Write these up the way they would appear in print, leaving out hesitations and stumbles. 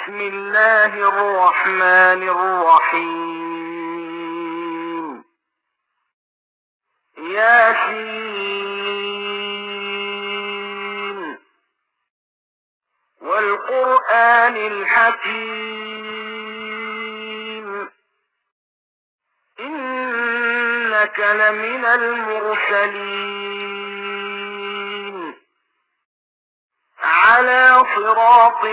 بسم الله الرحمن الرحيم ياسين والقرآن الحكيم إنك لمن المرسلين على صراط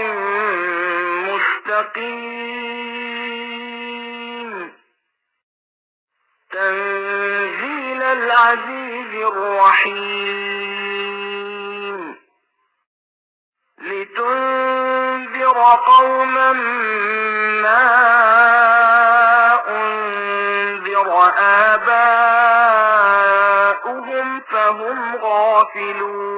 مستقيم تنزيل العزيز الرحيم لتنذر قوما ما أنذر آباؤهم فهم غافلون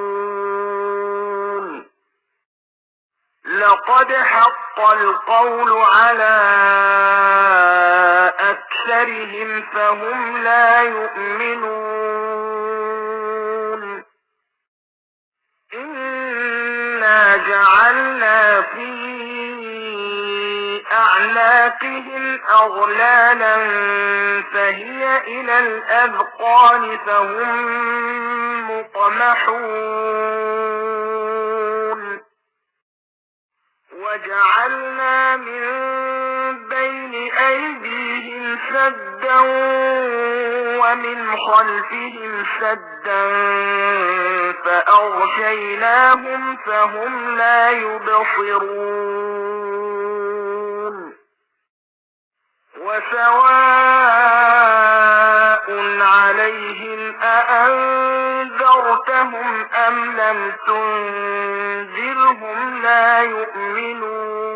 لقد حق القول على أكثرهم فهم لا يؤمنون إنا جعلنا في أعناقهم أغلالا فهي إلى الأذقان فهم مقمحون وجعلنا من بين أيديهم سدا ومن خلفهم سدا فأغشيناهم فهم لا يبصرون وسواء عليهم أأنذرتهم أم لم تنذرهم لا يؤمنون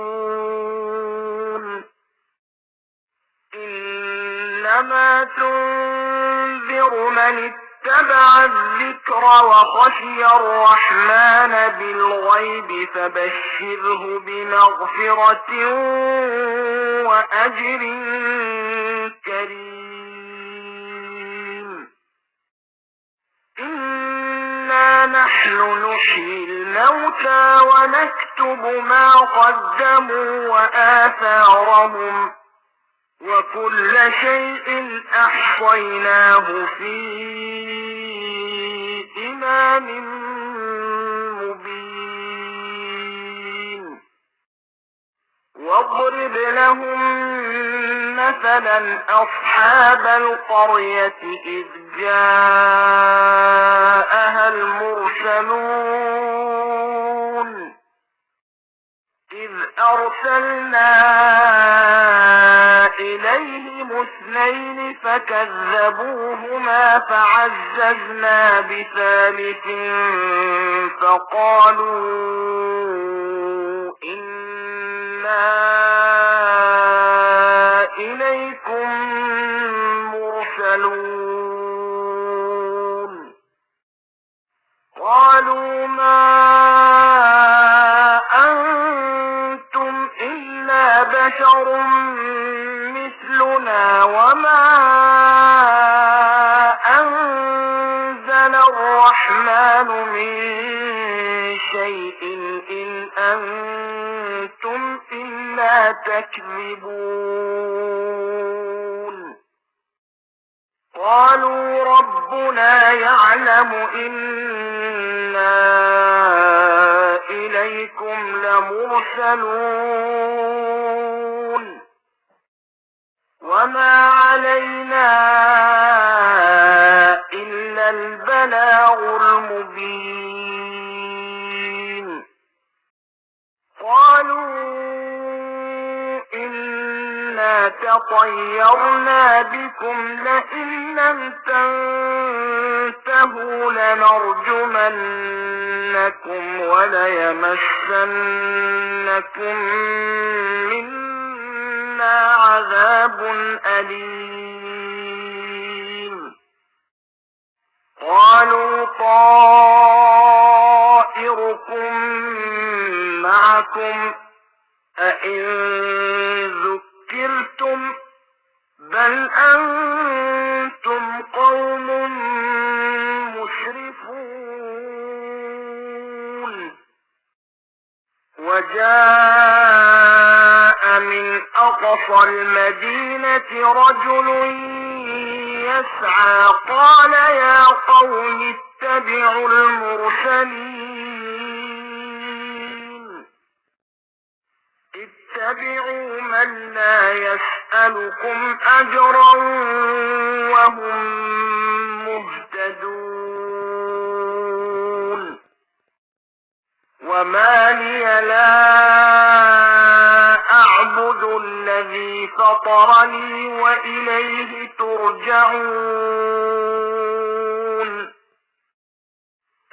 إنما تنذر من اتبع الذكر وخشي الرحمن بالغيب فبشره بمغفرة وأجر كريم إنا نحن نحيي الموتى ونكتب ما قدموا وآثارهم وكل شيء أحصيناه في إمام مبين واضرب لهم مثلا أصحاب القرية إذ جاءها المرسلون إذ أرسلنا إليهم اثنين فكذبوهما فعززنا بثالث فقالوا إنا إليكم مرسلون قالوا ما أنتم إلا بشر مثلنا وما أنزل الرحمن من شيء إن أنتم إلا تكذبون قالوا ربنا يعلم إنا إليكم لمرسلون وما علينا إلا البلاغ المبين قالوا إنا تطيرنا بكم لئن لم تنتهوا لنرجمنكم وليمسنكم منا عذاب أليم قالوا طائركم معكم أئن ذكرتم بل أنتم قوم مسرفون وجاء من أقصى المدينة رجل يسعى قال يا قوم اتبعوا المرسلين اتبعوا من لا يسألكم أجرا وهم مهتدون وما لي لا أعبد الذي فطرني وإليه ترجعون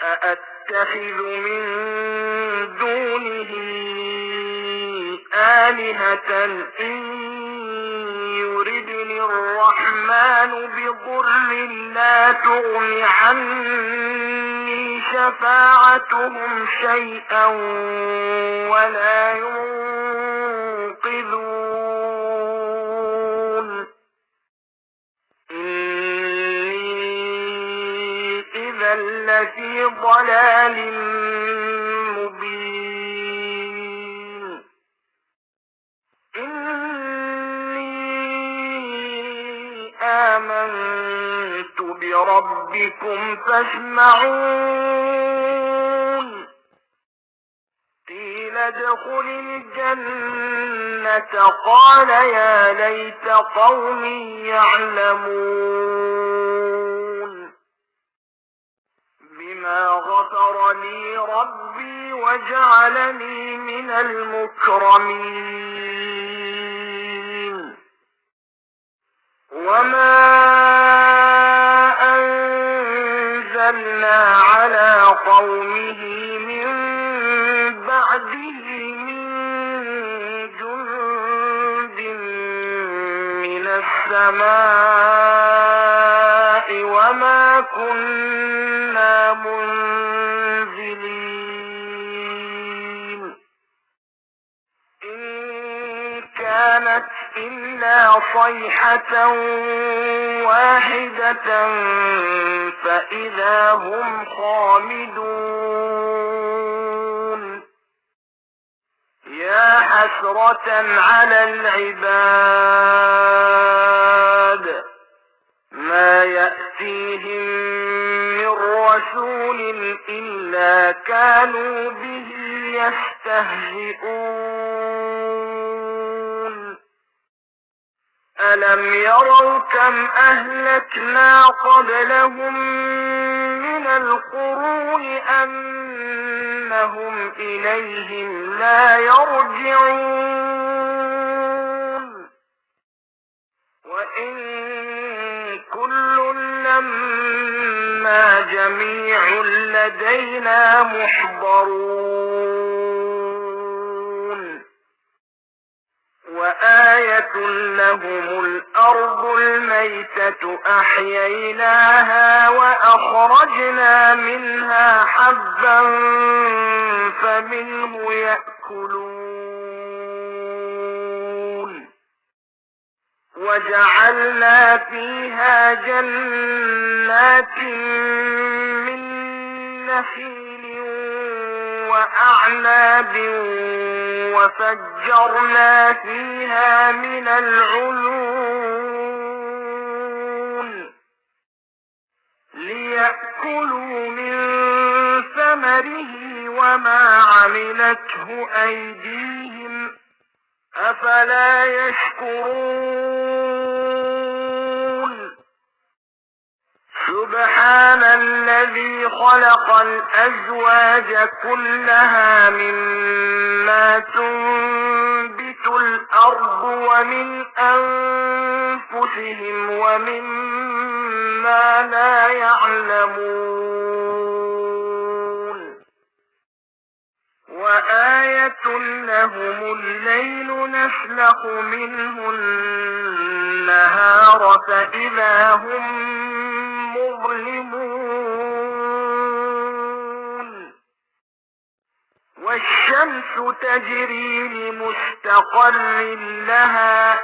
أأتخذ من دونه آلهة إن يردني الرحمن بضر لا تغن عني شفاعتهم شيئا ولا ينقذون إني إذا لفي ضلال مبين إني آمنت بربكم فاسمعون قيل ادخل الجنة قال يا ليت قومي يعلمون بما غفر لي ربي وجعلني من المكرمين وما أنزلنا على قومه من بعده من جند من السماء وما كنا منزلين إن كانت إلا صيحة واحدة فإذا هم خامدون يا حسرة على العباد ما يأتيهم من رسول إلا كانوا به يستهزئون ألم يروا كم أهلكنا قبلهم من القرون أنهم إليهم لا يرجعون وإن كل لما جميع لدينا محضرون وآية لهم الأرض الميتة أحييناها وأخرجنا منها حبا فمنه يأكلون وجعلنا فيها جنات من نخيل وأعناب وفجرنا فيها من العيون ليأكلوا من ثمره وما عملته أيديهم أفلا يشكرون سبحان الذي خلق الأزواج كلها مما تنبت الأرض ومن أنفسهم ومما لا يعلمون وآية لهم الليل نسلخ منه النهار فإذا هم مظلمون والشمس تجري لمستقر لها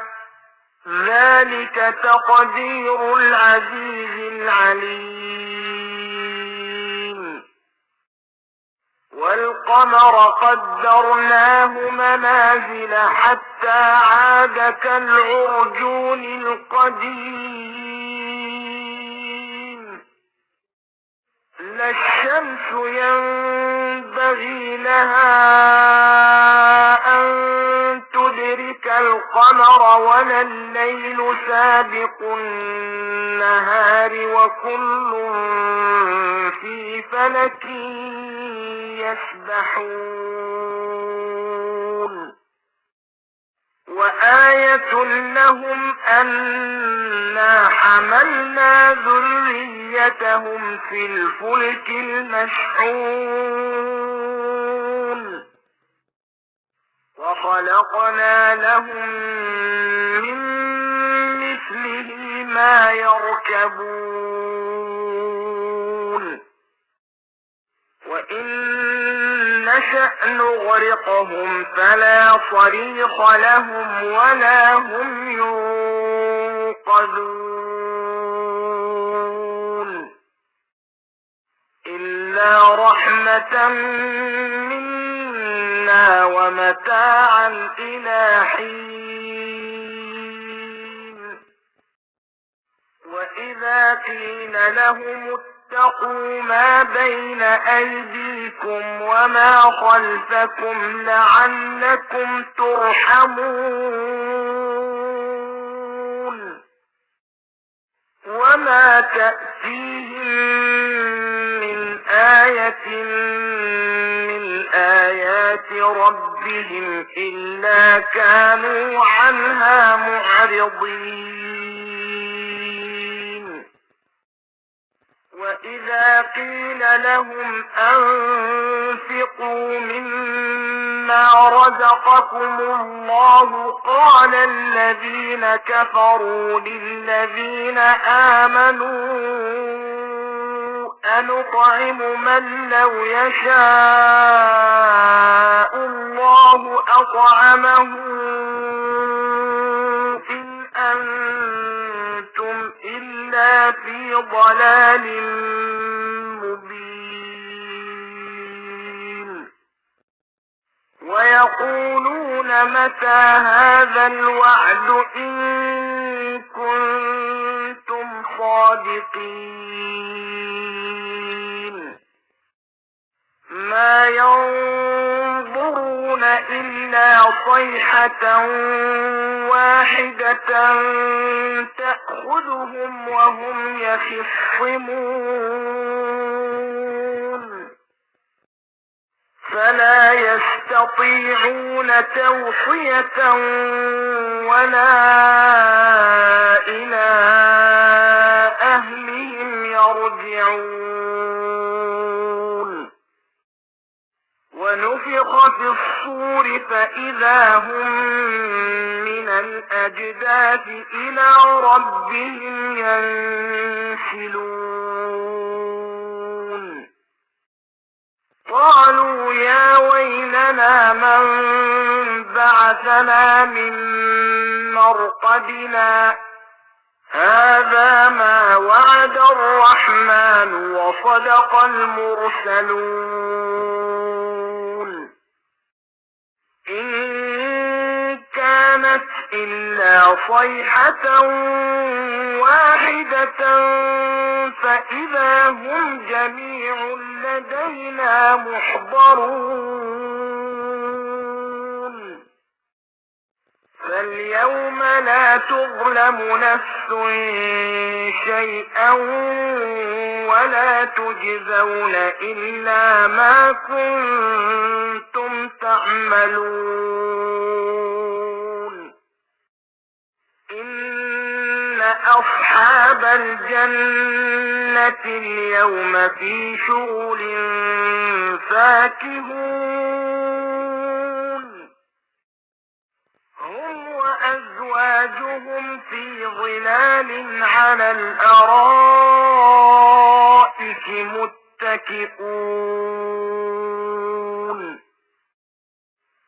ذلك تقدير العزيز العليم والقمر قدرناه منازل حتى عاد كالعرجون القديم لا الشمس ينبغي لها أن تدرك القمر ولا الليل سابق النهار وكل في فلك يسبحون وآية لهم أنا حملنا ذريتهم في الفلك المشحون وخلقنا لهم من مثله ما يركبون وإن نشأ نغرقهم فلا صريخ لهم ولا هم ينقذون إلا رحمة منا ومتاعا إلى حين وإذا قيل لهم اتقوا ما بين أيديكم وما خلفكم لعلكم ترحمون وما تأتيهم من آية من آيات ربهم إلا كانوا عنها معرضين وإذا قيل لهم أنفقوا مما رزقكم الله قال الذين كفروا للذين آمنوا أنطعم من لو يشاء الله أطعمه إن أنتم إلا في ضلال مبين ويقولون متى هذا الوعد إن كنتم صادقين ما ينظرون إلا صيحة واحدة تأخذهم وهم يخصمون فلا يستطيعون توصية ولا إلى أهلهم يرجعون ونفخ في الصور فإذا هم من الأجداث إلى ربهم ينسلون قالوا يا ويلنا من بعثنا من مرقدنا هذا ما وعد الرحمن وصدق المرسلون إن كانت إلا صيحة واحدة فإذا هم جميع لدينا محضرون فاليوم لا تظلم نفس شيئا ولا تجزون إلا ما كنتم تعملون إن أصحاب الجنة اليوم في شغل فاكهون هم وأزواجهم في ظلال على الأرائك متكئون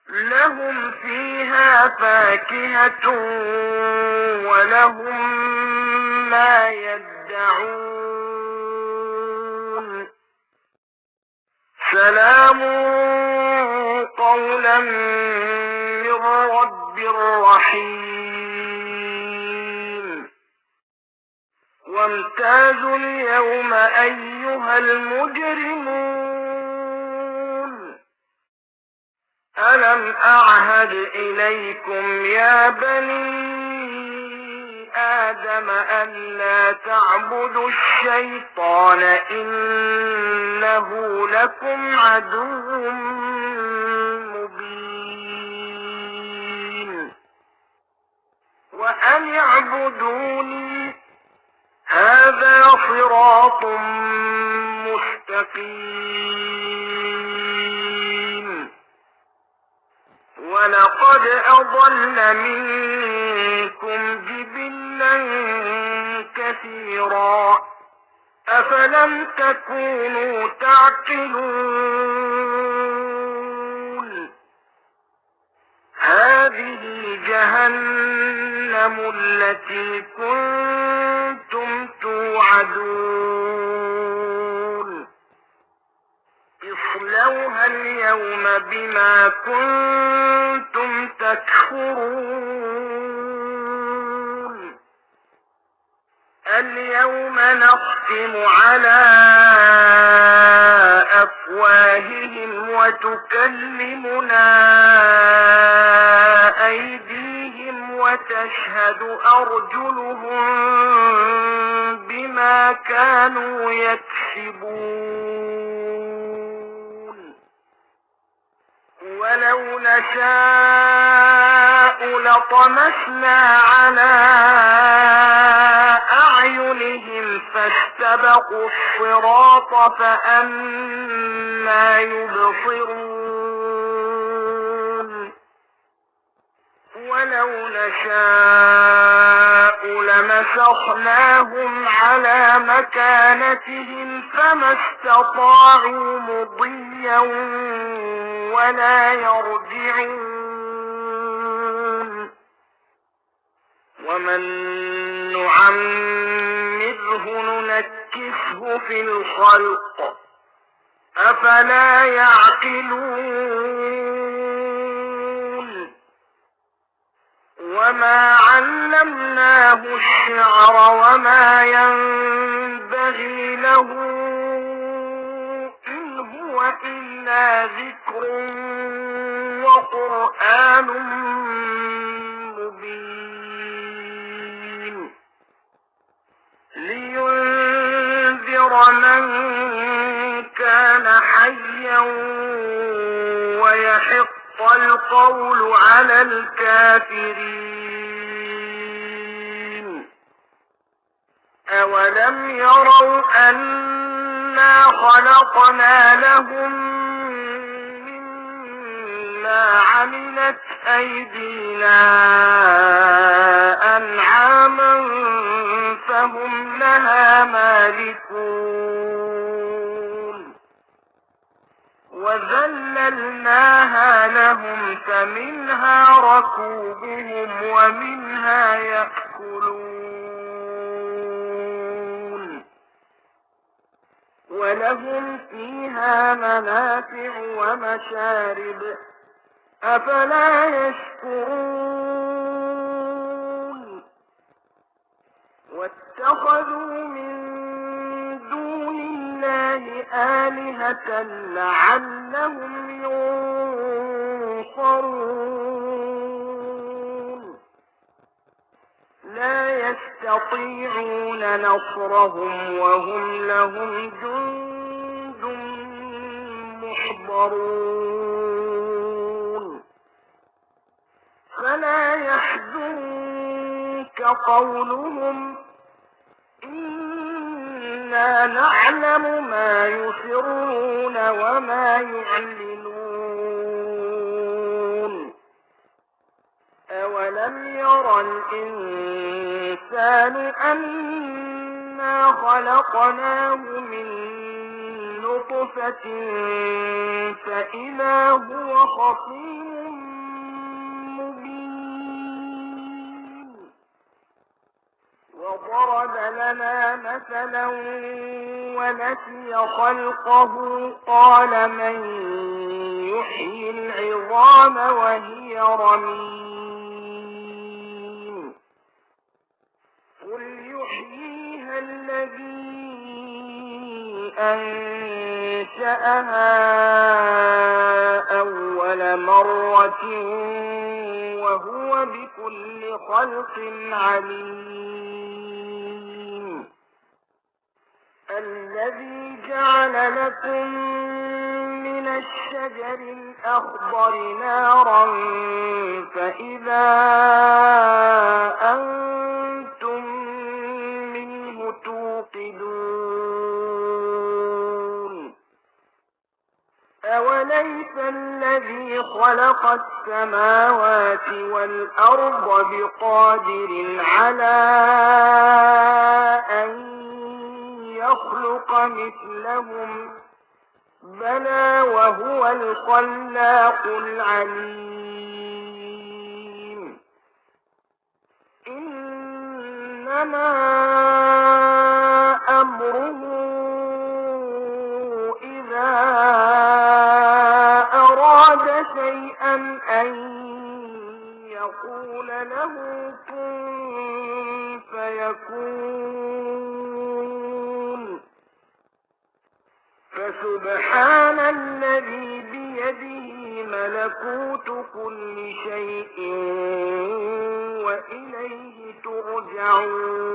لهم فيها فاكهة ولهم ما يدعون سلام قولا من رب رحيم وامتازوا اليوم أيها المجرمون ألم أعهد إليكم يا بني آدم ألا تعبدوا الشيطان إنه لكم عدو مبين وأن اعبدوني هذا صراط مستقيم ولقد أضل منكم جبلا كثيرا أفلم تكونوا تعقلون هذه جهنم التي كنتم توعدون اصلوها اليوم بما كنتم تكفرون اليوم نختم على أفواههم وتكلمنا أيديهم وتشهد أرجلهم بما كانوا يكسبون ولو نشاء لطمسنا على أعينهم فاستبقوا الصراط فأنى يبصرون ولو نشاء لمسخناهم على مكانتهم فما استطاعوا مضيا ولا يرجعون ومن نعمره ننكسه في الخلق أفلا يعقلون وما علمناه الشعر وما ينبغي له إن هو إلا ذكر وقرآن مبين لينذر من كان حيا ويحق القول على الكافرين أولم يروا أنا خلقنا لهم مما عملت أيدينا أنعاما فهم لها مالكون وذللناها لهم فمنها ركوبهم ومنها يأكلون ولهم فيها منافع ومشارب أفلا يشكرون واتخذوا من دون الله آلهة لعلهم ينصرون لا يستطيعون نصرهم وهم لهم جند محضرون فلا يحزنك قولهم إنا نعلم ما يسرون وما يعلنون أولم ير الإنسان أنا خلقناه من نطفة فإذا هو خصيم مبين وضرب لنا مثلا ونسي خلقه قال من يحيي العظام وهي رميم قل يحييها الذي أنشأها أول مرة وهو بكل خلق عليم الذي جعل لكم من الشجر الأخضر نارا فإذا أنتم منه توقدون أوليس الذي خلق السماوات والأرض بقادر على أن يخلق مثلهم بلى وهو الخلاق العليم إنما أمره إذا أراد شيئا أن يقول له كن فيكون فسبحان الذي بيده ملكوت كل شيء وإليه ترجعون